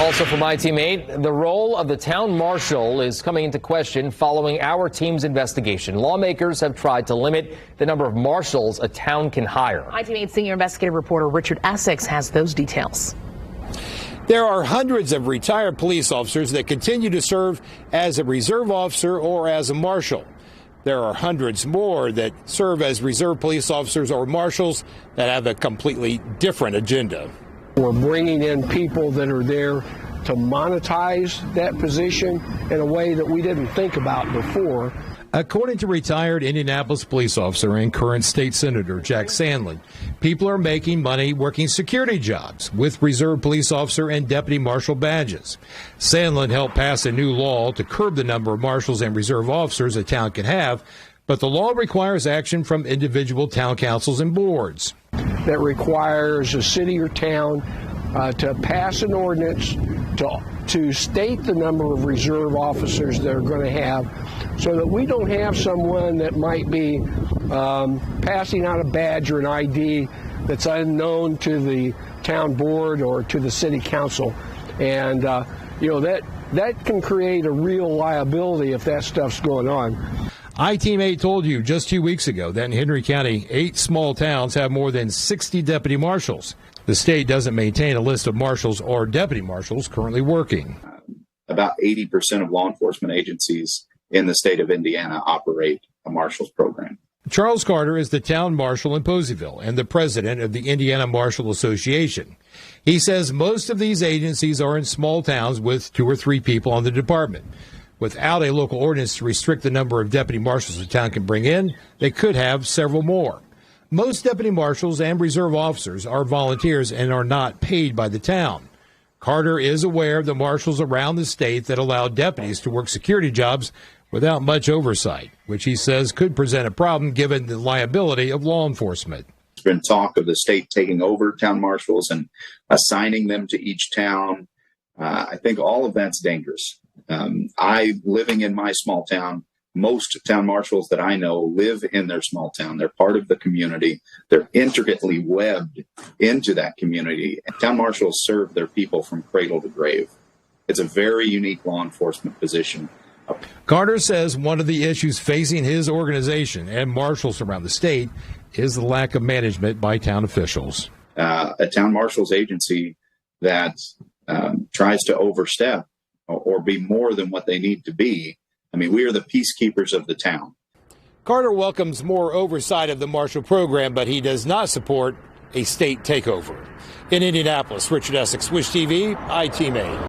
Also from my teammate, the role of the town marshal is coming into question following our team's investigation. Lawmakers have tried to limit the number of marshals a town can hire. My teammate, senior investigative reporter Richard Essex has those details. There are hundreds of retired police officers that continue to serve as a reserve officer or as a marshal. There are hundreds more that serve as reserve police officers or marshals that have a completely different agenda. We're bringing in people that are there to monetize that position in a way that we didn't think about before. According to retired Indianapolis police officer and current state senator Jack Sandlin, people are making money working security jobs with reserve police officer and deputy marshal badges. Sandlin helped pass a new law to curb the number of marshals and reserve officers a town can have, but the law requires action from individual town councils and boards. That requires a city or town to pass an ordinance to state the number of reserve officers they're going to have, so that we don't have someone that might be passing out a badge or an ID that's unknown to the town board or to the city council. And that can create a real liability if that stuff's going on. I-Team 8 told you just 2 weeks ago that in Henry County, 8 small towns have more than 60 deputy marshals. The state doesn't maintain a list of marshals or deputy marshals currently working. About 80% of law enforcement agencies in the state of Indiana operate a marshals program. Charles Carter is the town marshal in Poseyville and the president of the Indiana Marshal Association. He says most of these agencies are in small towns with 2 or 3 people on the department. Without a local ordinance to restrict the number of deputy marshals the town can bring in, they could have several more. Most deputy marshals and reserve officers are volunteers and are not paid by the town. Carter is aware of the marshals around the state that allow deputies to work security jobs without much oversight, which he says could present a problem given the liability of law enforcement. There's been talk of the state taking over town marshals and assigning them to each town. I think all of that's dangerous. Living in my small town, most town marshals that I know live in their small town. They're part of the community. They're intricately webbed into that community. Town marshals serve their people from cradle to grave. It's a very unique law enforcement position. Carter says one of the issues facing his organization and marshals around the state is the lack of management by town officials. A town marshal's agency that tries to overstep or be more than what they need to be. I mean, we are the peacekeepers of the town. Carter welcomes more oversight of the marshal program, but he does not support a state takeover. In Indianapolis, Richard Essex, Wish TV, I-Team 8.